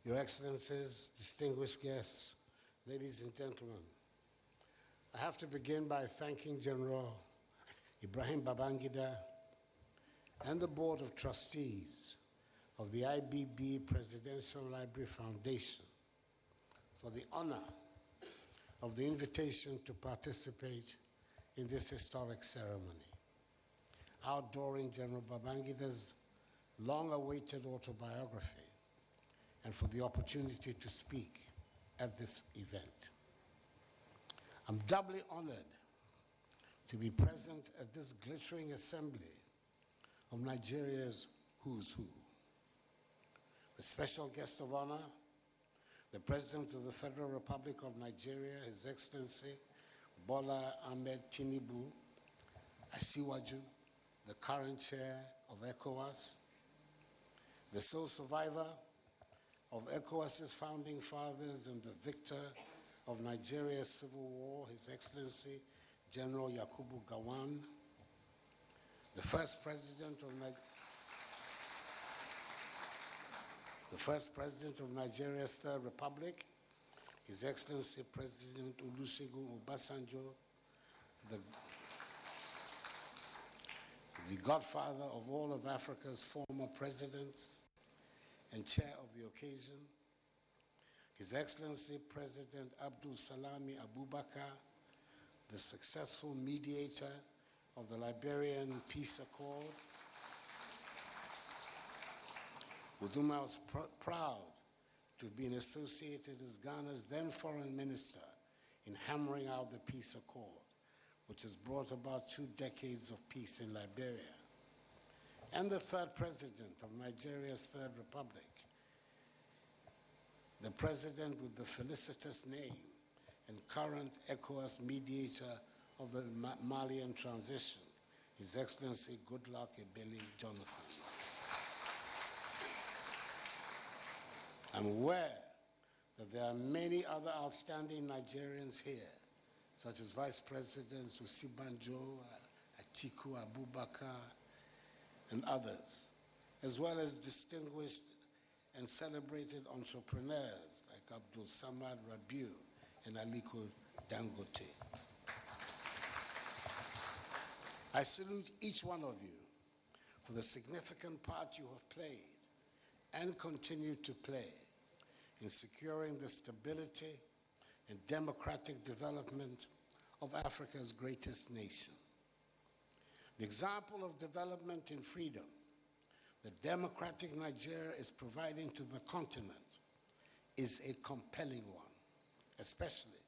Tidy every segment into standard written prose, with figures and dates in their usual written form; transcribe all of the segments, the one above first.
Your Excellencies, distinguished guests, ladies and gentlemen, I have to begin by thanking General Ibrahim Babangida and the Board of Trustees of the IBB Presidential Library Foundation for the honor of the invitation to participate in this historic ceremony, outdooring General Babangida's long-awaited autobiography, and for the opportunity to speak at this event. I'm doubly honored to be present at this glittering assembly of Nigeria's who's who. The special guest of honor, the President of the Federal Republic of Nigeria, His Excellency Bola Ahmed Tinubu Asiwaju, the current chair of ECOWAS, the sole survivor of ECOWAS's founding fathers and the victor of Nigeria's civil war, His Excellency General Yakubu Gowon, the first president of Nigeria's Third Republic, His Excellency President Olusegun Obasanjo, the godfather of all of Africa's former presidents and chair of the occasion, His Excellency President Abdul Salami Abubakar, the successful mediator of the Liberian Peace Accord, with whom I was proud to have been associated as Ghana's then foreign minister in hammering out the peace accord, which has brought about 2 decades of peace in Liberia, and the third president of Nigeria's Third Republic, the president with the felicitous name and current ECOWAS mediator of the Malian transition, His Excellency Goodluck Ebele Jonathan. I'm aware that there are many other outstanding Nigerians here, such as Vice Presidents Osibanjo, Atiku Abubakar, and others, as well as distinguished and celebrated entrepreneurs like Abdul Samad Rabiu and Aliko Dangote. I salute each one of you for the significant part you have played and continue to play in securing the stability and democratic development of Africa's greatest nation. The example of development in freedom that democratic Nigeria is providing to the continent is a compelling one, especially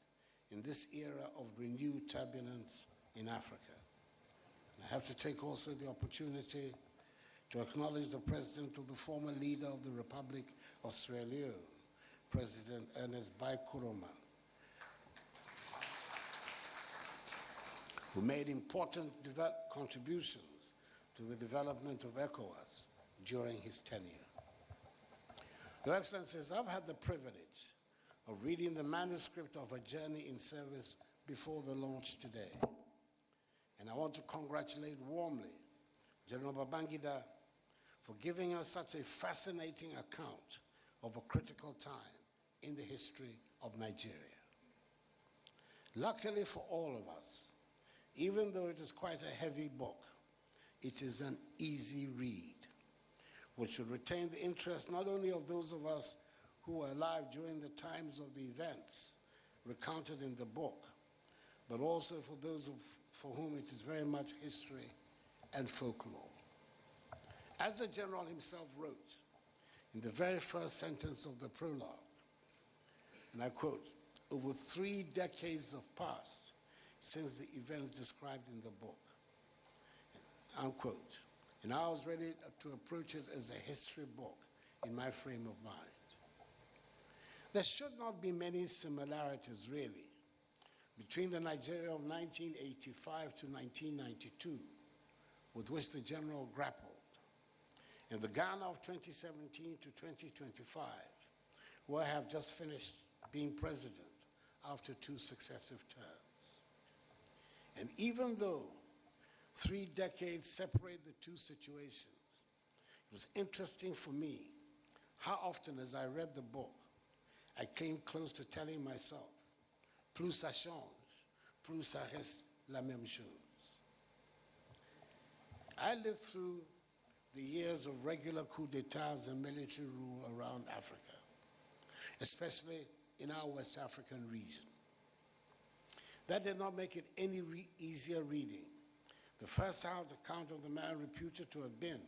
in this era of renewed turbulence in Africa. And I have to take also the opportunity to acknowledge the President of the former leader of the Republic of Sierra Leone, President Ernest Bai Koroma, who made important contributions to the development of ECOWAS during his tenure. Your Excellencies, I've had the privilege of reading the manuscript of a journey in service before the launch today. And I want to congratulate warmly General Babangida for giving us such a fascinating account of a critical time in the history of Nigeria. Luckily for all of us, even though it is quite a heavy book, it is an easy read, which should retain the interest not only of those of us who were alive during the times of the events recounted in the book, but also for those for whom it is very much history and folklore. As the General himself wrote in the very first sentence of the prologue, and I quote, "Over 3 decades have passed since the events described in the book," unquote. And I was ready to approach it as a history book in my frame of mind. There should not be many similarities, really, between the Nigeria of 1985 to 1992, with which the General grappled, and the Ghana of 2017 to 2025, where I have just finished being president after 2 successive terms. And even though 3 decades separate the 2 situations, it was interesting for me How often, as I read the book, I came close to telling myself, plus ça change, plus ça reste la même chose. I lived through the years of regular coups d'etats and military rule around Africa, especially in our West African region. That did not make it any easier reading. The first-hand account of the man reputed to have been,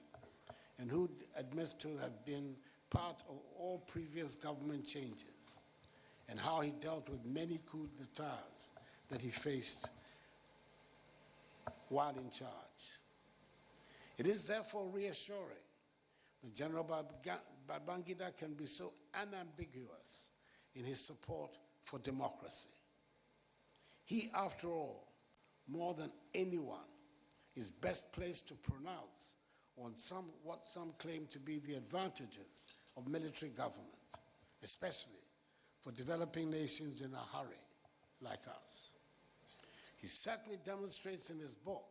and who admits to have been part of all previous government changes, and how he dealt with many coups d'etats that he faced while in charge. It is therefore reassuring that General Babangida can be so unambiguous in his support for democracy. He, after all, more than anyone, is best placed to pronounce on what some claim to be the advantages of military government, especially for developing nations in a hurry like us. He certainly demonstrates in his book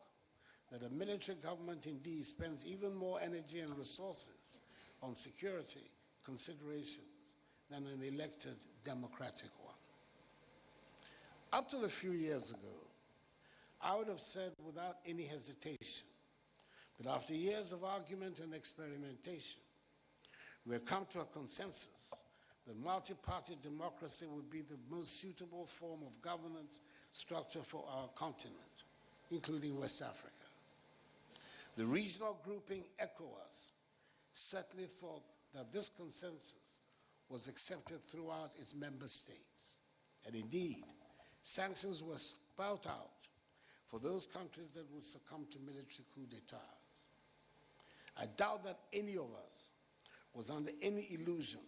that a military government indeed spends even more energy and resources on security considerations than an elected democratic one. Up till a few years ago, I would have said without any hesitation that after years of argument and experimentation, we have come to a consensus that multi-party democracy would be the most suitable form of governance structure for our continent, including West Africa. The regional grouping ECOWAS certainly thought that this consensus was accepted throughout its member states. And indeed, sanctions were spelled out for those countries that would succumb to military coups d'etats. I doubt that any of us was under any illusion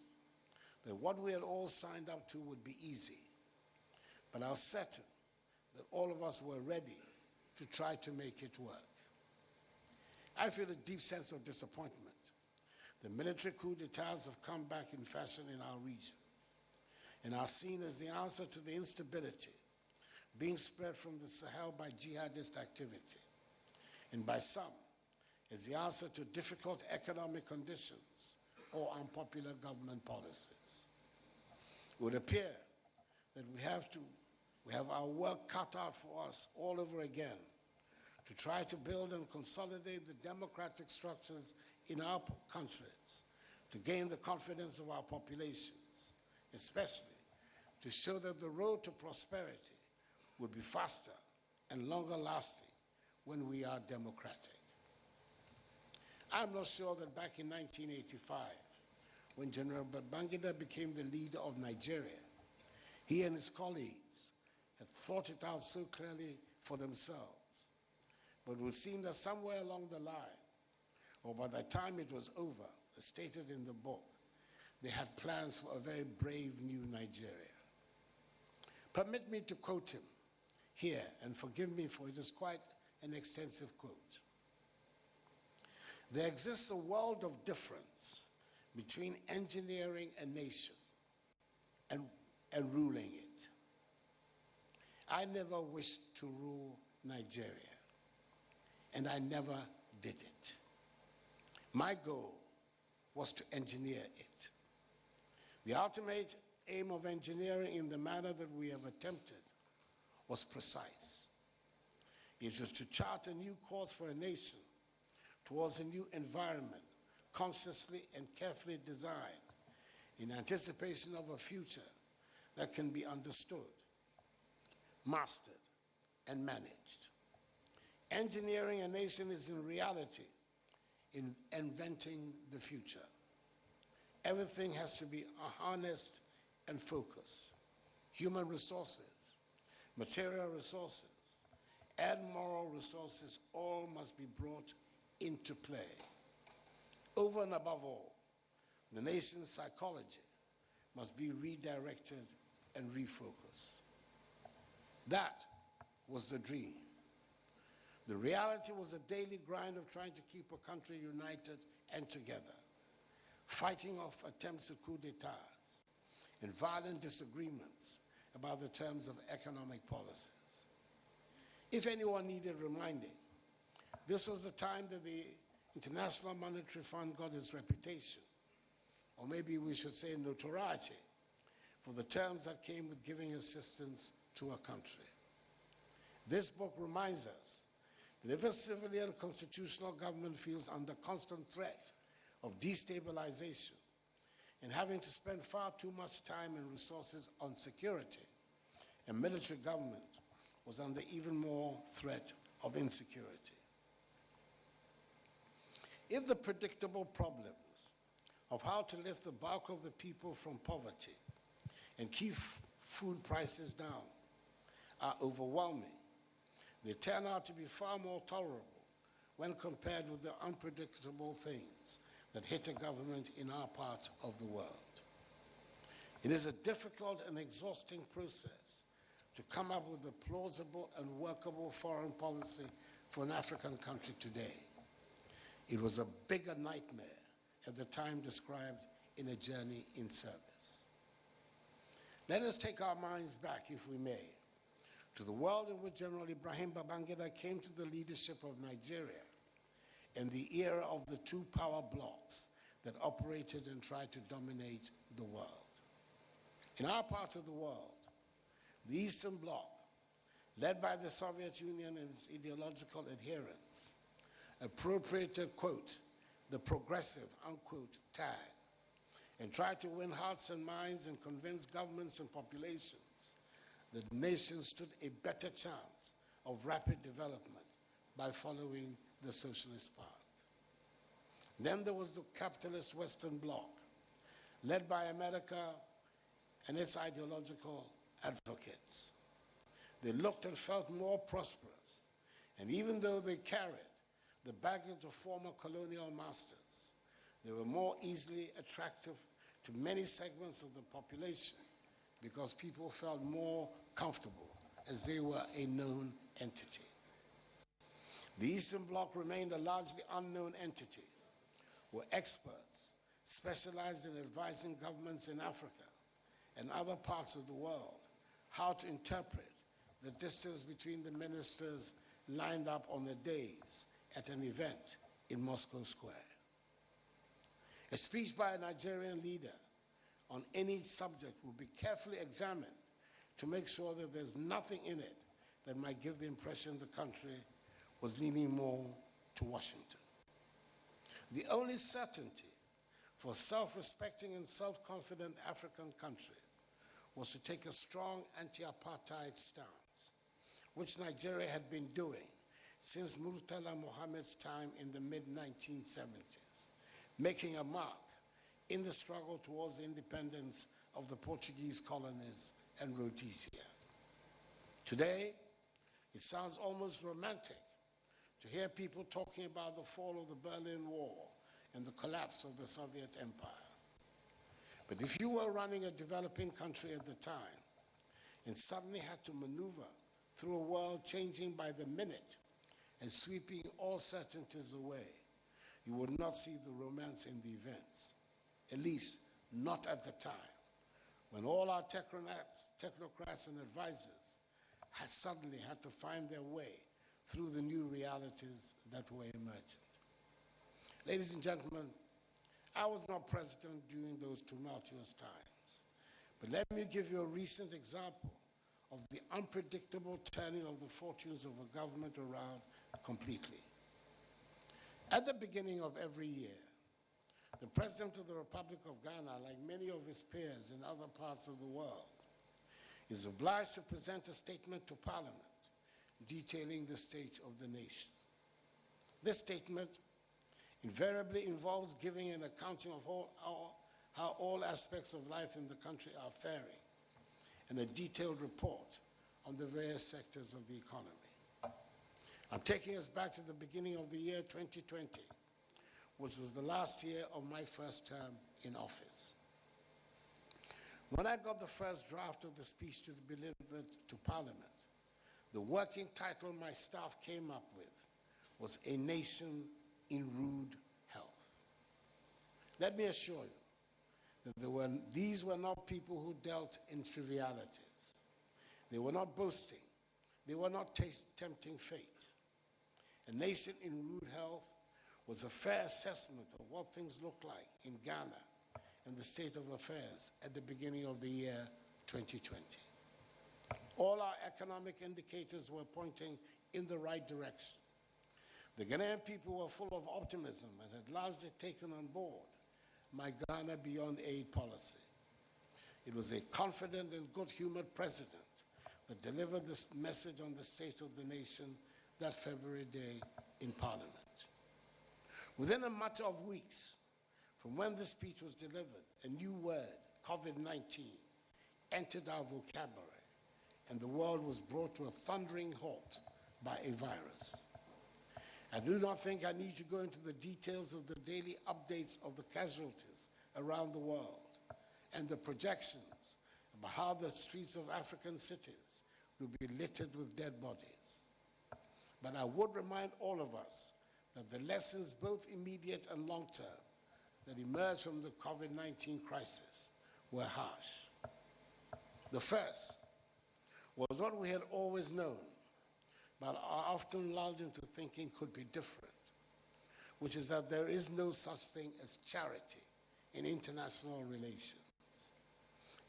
that what we had all signed up to would be easy. But I was certain that all of us were ready to try to make it work. I feel a deep sense of disappointment. The military coups d'etats have come back in fashion in our region and are seen as the answer to the instability being spread from the Sahel by jihadist activity, and by some as the answer to difficult economic conditions or unpopular government policies. It would appear that we have our work cut out for us all over again to try to build and consolidate the democratic structures in our countries, to gain the confidence of our populations, especially to show that the road to prosperity would be faster and longer lasting when we are democratic. I'm not sure that back in 1985, when General Babangida became the leader of Nigeria, he and his colleagues had thought it out so clearly for themselves. But it would seem that somewhere along the line, or by the time it was over, as stated in the book, they had plans for a very brave new Nigeria. Permit me to quote him here, and forgive me for it is quite an extensive quote. There exists a world of difference between engineering a nation and ruling it. I never wished to rule Nigeria, and I never did it. My goal was to engineer it. The ultimate aim of engineering in the manner that we have attempted was precise. It was to chart a new course for a nation towards a new environment, consciously and carefully designed in anticipation of a future that can be understood, mastered, and managed. Engineering a nation is in reality in inventing the future. Everything has to be harnessed and focused. Human resources, material resources, and moral resources all must be brought into play. Over and above all, the nation's psychology must be redirected and refocused. That was the dream. The reality was a daily grind of trying to keep a country united and together, fighting off attempts at coups d'etats and violent disagreements about the terms of economic policies. If anyone needed reminding, this was the time that the International Monetary Fund got its reputation or maybe we should say notoriety, for the terms that came with giving assistance to a country. This book reminds us that if a civilian constitutional government feels under constant threat of destabilization and having to spend far too much time and resources on security, a military government was under even more threat of insecurity. If the predictable problems of how to lift the bulk of the people from poverty and keep food prices down are overwhelming, they turn out to be far more tolerable when compared with the unpredictable things that hit a government in our part of the world. It is a difficult and exhausting process to come up with a plausible and workable foreign policy for an African country today. It was a bigger nightmare at the time described in A Journey in Service. Let us take our minds back, if we may, to the world in which General Ibrahim Babangida came to the leadership of Nigeria in the era of the two power blocs that operated and tried to dominate the world. In our part of the world, the Eastern Bloc, led by the Soviet Union and its ideological adherents, appropriated, quote, the progressive, unquote, tag, and tried to win hearts and minds and convince governments and populations that the nation stood a better chance of rapid development by following the socialist path. Then there was the capitalist Western Bloc, led by America and its ideological advocates. They looked and felt more prosperous, and even though they carried the baggage of former colonial masters, they were more easily attractive to many segments of the population because people felt more comfortable as they were a known entity. The Eastern Bloc remained a largely unknown entity, where experts specialized in advising governments in Africa and other parts of the world how to interpret the distance between the ministers lined up on the days at an event in Moscow Square. A speech by a Nigerian leader on any subject will be carefully examined to make sure that there's nothing in it that might give the impression the country was leaning more to Washington. The only certainty for self-respecting and self-confident African country was to take a strong anti-apartheid stance, which Nigeria had been doing since Murtala Mohammed's time in the mid-1970s, making a mark in the struggle towards the independence of the Portuguese colonies and Rhodesia. Today, it sounds almost romantic to hear people talking about the fall of the Berlin Wall and the collapse of the Soviet Empire. But if you were running a developing country at the time and suddenly had to maneuver through a world changing by the minute and sweeping all certainties away, you would not see the romance in the events, at least not at the time, when all our technocrats and advisors had suddenly had to find their way through the new realities that were emergent. Ladies and gentlemen, I was not president during those tumultuous times, but let me give you a recent example of the unpredictable turning of the fortunes of a government around completely. At the beginning of every year, the President of the Republic of Ghana, like many of his peers in other parts of the world, is obliged to present a statement to Parliament detailing the state of the nation. This statement invariably involves giving an accounting of how all aspects of life in the country are faring, and a detailed report on the various sectors of the economy. I'm taking us back to the beginning of the year 2020, which was the last year of my first term in office. When I got the first draft of the speech to be delivered to Parliament, the working title my staff came up with was A Nation in Rude Health. Let me assure you that these were not people who dealt in trivialities. They were not boasting. They were not tempting fate. A Nation in Rude Health was a fair assessment of what things look like in Ghana and the state of affairs at the beginning of the year 2020. All our economic indicators were pointing in the right direction. The Ghanaian people were full of optimism and had largely taken on board my Ghana Beyond Aid policy. It was a confident and good-humored president that delivered this message on the state of the nation that February day in Parliament. Within a matter of weeks from when this speech was delivered, a new word, COVID-19, entered our vocabulary, and the world was brought to a thundering halt by a virus. I do not think I need to go into the details of the daily updates of the casualties around the world and the projections about how the streets of African cities will be littered with dead bodies. But I would remind all of us that the lessons, both immediate and long-term, that emerged from the COVID-19 crisis were harsh. The first was what we had always known, but are often lulled into thinking could be different, which is that there is no such thing as charity in international relations.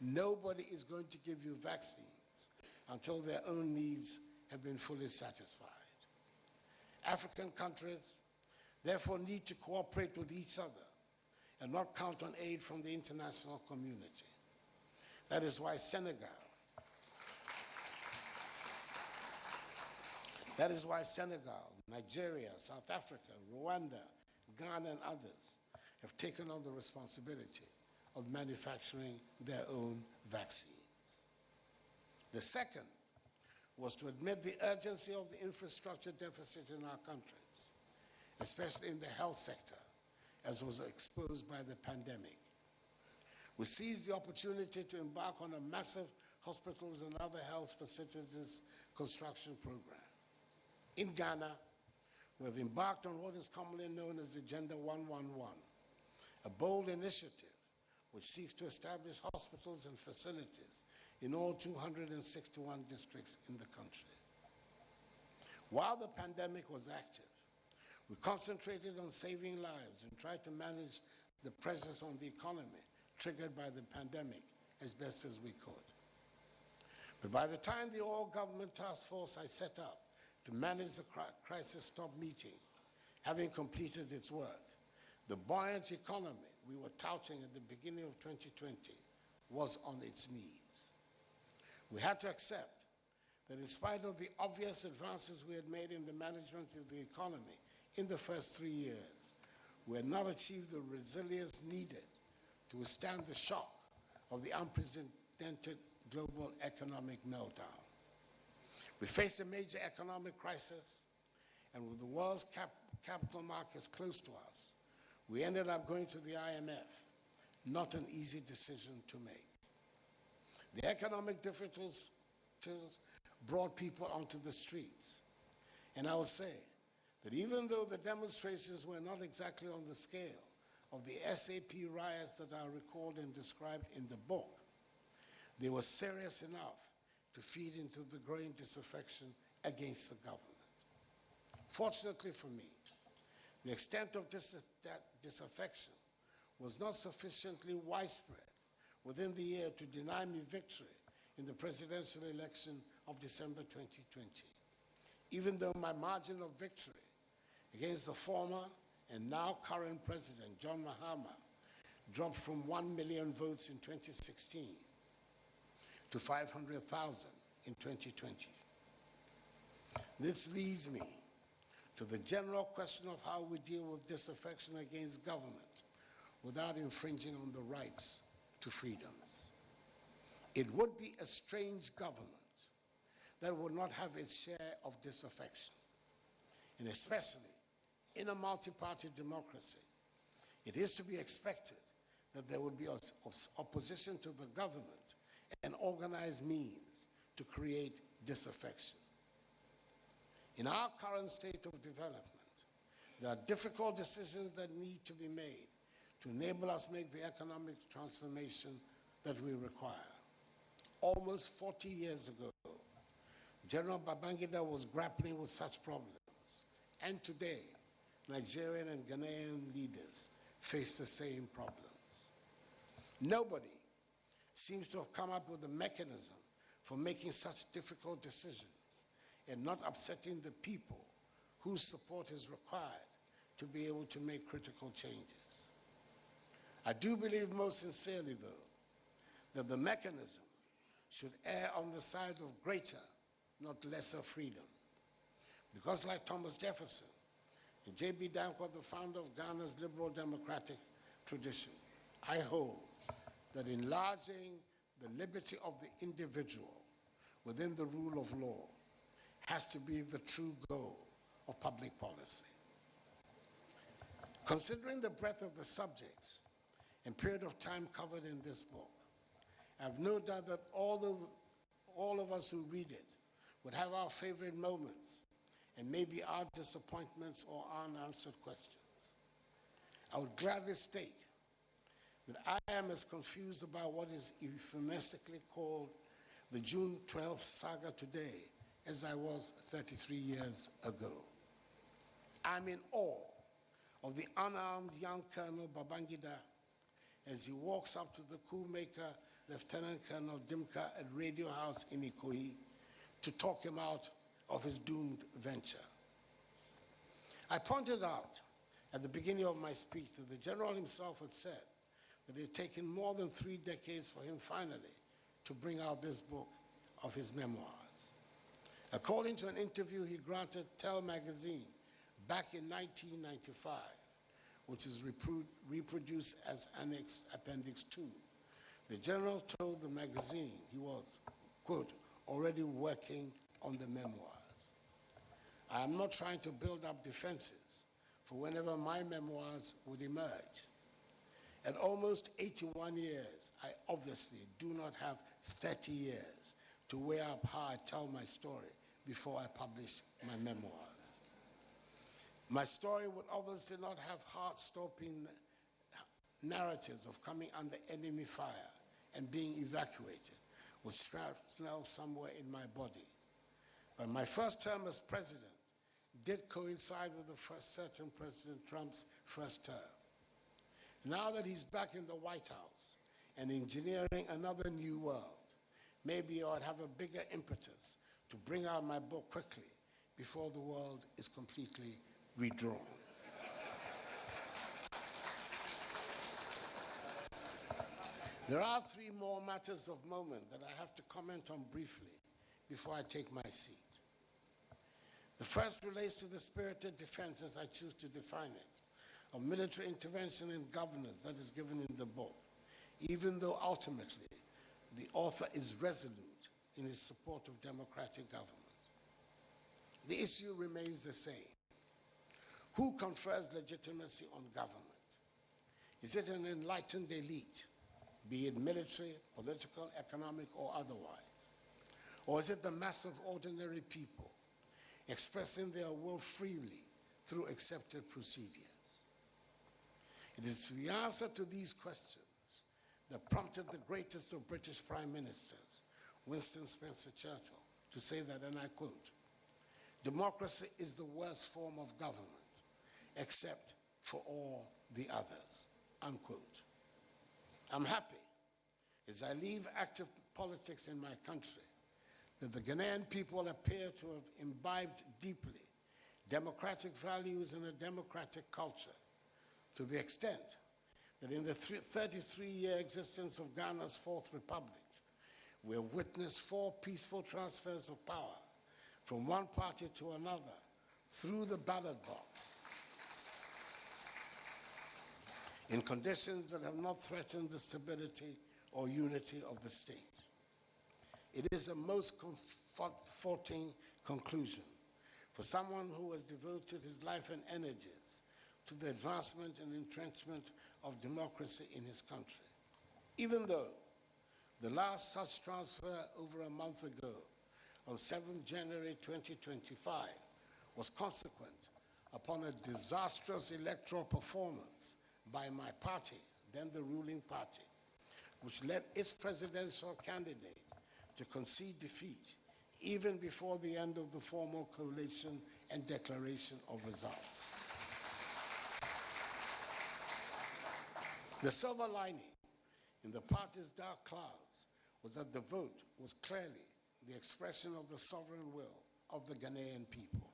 Nobody is going to give you vaccines until their own needs have been fully satisfied. African countries therefore need to cooperate with each other and not count on aid from the international community. That is why Senegal, Nigeria, South Africa, Rwanda, Ghana, and others have taken on the responsibility of manufacturing their own vaccines. The second was to admit the urgency of the infrastructure deficit in our countries, especially in the health sector, as was exposed by the pandemic. We seized the opportunity to embark on a massive hospitals and other health facilities construction program. In Ghana, we have embarked on what is commonly known as Agenda 111, a bold initiative which seeks to establish hospitals and facilities in all 261 districts in the country. While the pandemic was active, we concentrated on saving lives and tried to manage the pressures on the economy triggered by the pandemic as best as we could. But by the time the all-government task force I set up to manage the crisis stopped meeting, having completed its work, the buoyant economy we were touting at the beginning of 2020 was on its knees. We had to accept that in spite of the obvious advances we had made in the management of the economy in the first 3 years, we had not achieved the resilience needed to withstand the shock of the unprecedented global economic meltdown. We faced a major economic crisis, and with the world's capital markets close to us, we ended up going to the IMF, not an easy decision to make. The economic difficulties brought people onto the streets, and I will say that even though the demonstrations were not exactly on the scale of the SAP riots that are recalled and described in the book, they were serious enough to feed into the growing disaffection against the government. Fortunately for me, the extent of that disaffection was not sufficiently widespread within the year to deny me victory in the presidential election of December 2020, even though my margin of victory against the former and now current president, John Mahama, dropped from 1 million votes in 2016 to 500,000 in 2020. This leads me to the general question of how we deal with disaffection against government without infringing on the rights to freedoms. It would be a strange government that would not have its share of disaffection, and especially in a multi-party democracy, it is to be expected that there would be opposition to the government and organized means to create disaffection. In our current state of development, there are difficult decisions that need to be made to enable us make the economic transformation that we require. Almost 40 years ago, General Babangida was grappling with such problems, and today, Nigerian and Ghanaian leaders face the same problems. Nobody seems to have come up with a mechanism for making such difficult decisions and not upsetting the people whose support is required to be able to make critical changes. I do believe most sincerely, though, that the mechanism should err on the side of greater, not lesser freedom. Because like Thomas Jefferson and J.B. Danquah, the founder of Ghana's liberal democratic tradition, I hold that enlarging the liberty of the individual within the rule of law has to be the true goal of public policy. Considering the breadth of the subjects and period of time covered in this book, I have no doubt that all of us who read it would have our favorite moments and maybe our disappointments or unanswered questions. I would gladly state that I am as confused about what is euphemistically called the June 12th saga today as I was 33 years ago. I'm in awe of the unarmed young Colonel Babangida as he walks up to the coup maker, Lieutenant Colonel Dimka, at Radio House in Ikoyi to talk him out of his doomed venture. I pointed out at the beginning of my speech that the general himself had said that it had taken more than 3 decades for him finally to bring out this book of his memoirs. According to an interview he granted Tell magazine back in 1995, which is reproduced as Appendix 2, the general told the magazine he was, quote, already working on the memoirs. I am not trying to build up defenses for whenever my memoirs would emerge. At almost 81 years, I obviously do not have 30 years to weigh up how I tell my story before I publish my memoirs. My story would obviously not have heart-stopping narratives of coming under enemy fire and being evacuated with shrapnel somewhere in my body. But my first term as president did coincide with the first certain President Trump's first term. Now that he's back in the White House and engineering another new world, maybe I'd have a bigger impetus to bring out my book quickly before the world is completely redrawn. There are 3 more matters of moment that I have to comment on briefly before I take my seat. The first relates to the spirited defense, as I choose to define it, of military intervention and governance that is given in the book, even though ultimately the author is resolute in his support of democratic government. The issue remains the same. Who confers legitimacy on government? Is it an enlightened elite, be it military, political, economic, or otherwise? Or is it the mass of ordinary people expressing their will freely through accepted procedures? It is the answer to these questions that prompted the greatest of British prime ministers, Winston Spencer Churchill, to say that, and I quote, "Democracy is the worst form of government, except for all the others," unquote. I'm happy, as I leave active politics in my country, that the Ghanaian people appear to have imbibed deeply democratic values and a democratic culture, to the extent that in the 33-year existence of Ghana's Fourth Republic, we have witnessed 4 peaceful transfers of power from one party to another through the ballot box in conditions that have not threatened the stability or unity of the state. It is a most comforting conclusion for someone who has devoted his life and energies to the advancement and entrenchment of democracy in his country. Even though the last such transfer over a month ago, on 7th January 2025, was consequent upon a disastrous electoral performance by my party, then the ruling party, which led its presidential candidate to concede defeat even before the end of the formal collation and declaration of results. The silver lining in the party's dark clouds was that the vote was clearly the expression of the sovereign will of the Ghanaian people.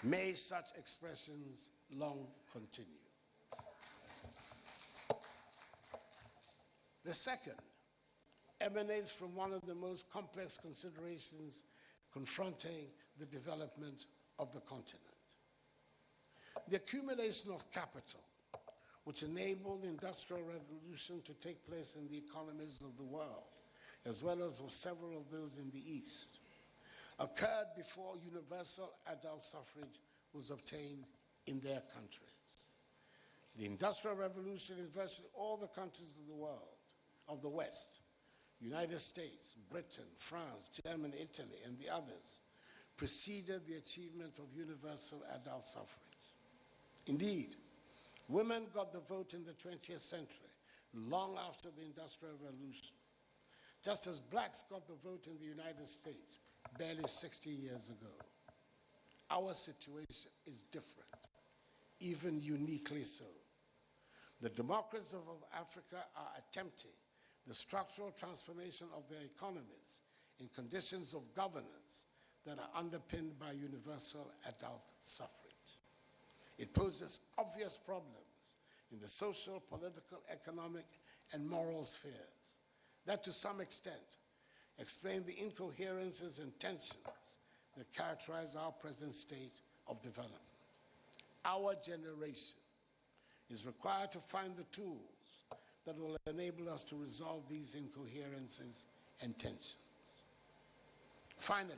May such expressions long continue. The second emanates from one of the most complex considerations confronting the development of the continent. The accumulation of capital, which enabled the Industrial Revolution to take place in the economies of the world, as well as of several of those in the East, occurred before universal adult suffrage was obtained in their countries. The Industrial Revolution in virtually all the countries of the world, of the West, United States, Britain, France, Germany, Italy, and the others, preceded the achievement of universal adult suffrage. Indeed, women got the vote in the 20th century, long after the Industrial Revolution, just as blacks got the vote in the United States barely 60 years ago. Our situation is different, even uniquely so. The democracies of Africa are attempting the structural transformation of their economies in conditions of governance that are underpinned by universal adult suffrage. It poses obvious problems in the social, political, economic, and moral spheres that to some extent explain the incoherences and tensions that characterize our present state of development. Our generation is required to find the tools that will enable us to resolve these incoherences and tensions. Finally,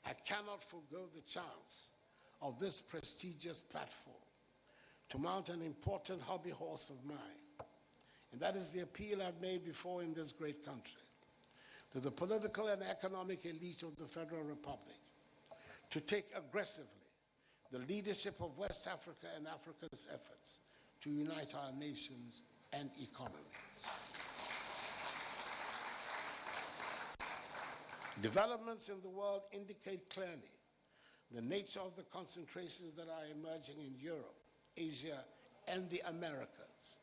I cannot forego the chance of this prestigious platform to mount an important hobby horse of mine, and that is the appeal I've made before in this great country to the political and economic elite of the Federal Republic to take aggressively the leadership of West Africa and Africa's efforts to unite our nations and economies. Developments in the world indicate clearly the nature of the concentrations that are emerging in Europe, Asia, and the Americas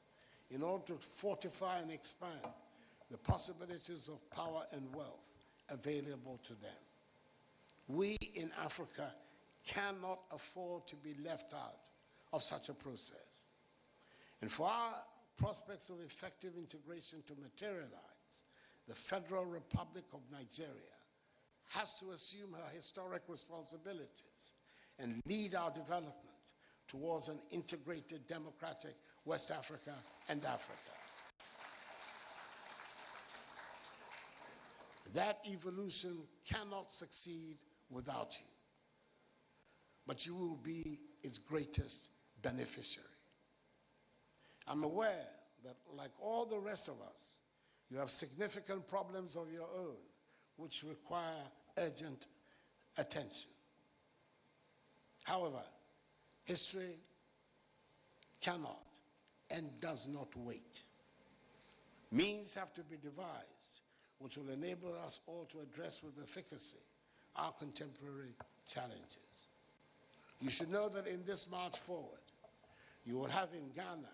in order to fortify and expand the possibilities of power and wealth available to them. We in Africa cannot afford to be left out of such a process. And for our prospects of effective integration to materialize, the Federal Republic of Nigeria has to assume her historic responsibilities and lead our development towards an integrated democratic West Africa and Africa. That evolution cannot succeed without you, but you will be its greatest beneficiary. I'm aware that, like all the rest of us, you have significant problems of your own which require urgent attention. However, history cannot and does not wait. Means have to be devised which will enable us all to address with efficacy our contemporary challenges. You should know that in this march forward, you will have in Ghana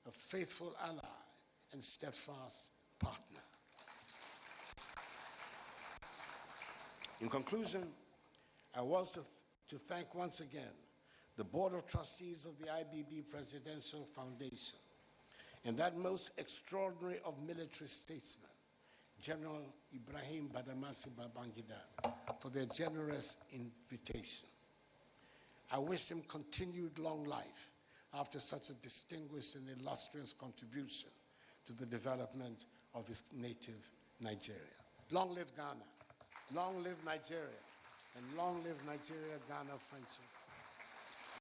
a faithful ally and steadfast partner. In conclusion, I want to thank once again the Board of Trustees of the IBB Presidential Foundation and that most extraordinary of military statesmen, General Ibrahim Babangida, for their generous invitation. I wish him continued long life after such a distinguished and illustrious contribution to the development of his native Nigeria. Long live Ghana, long live Nigeria, and long live Nigeria-Ghana friendship.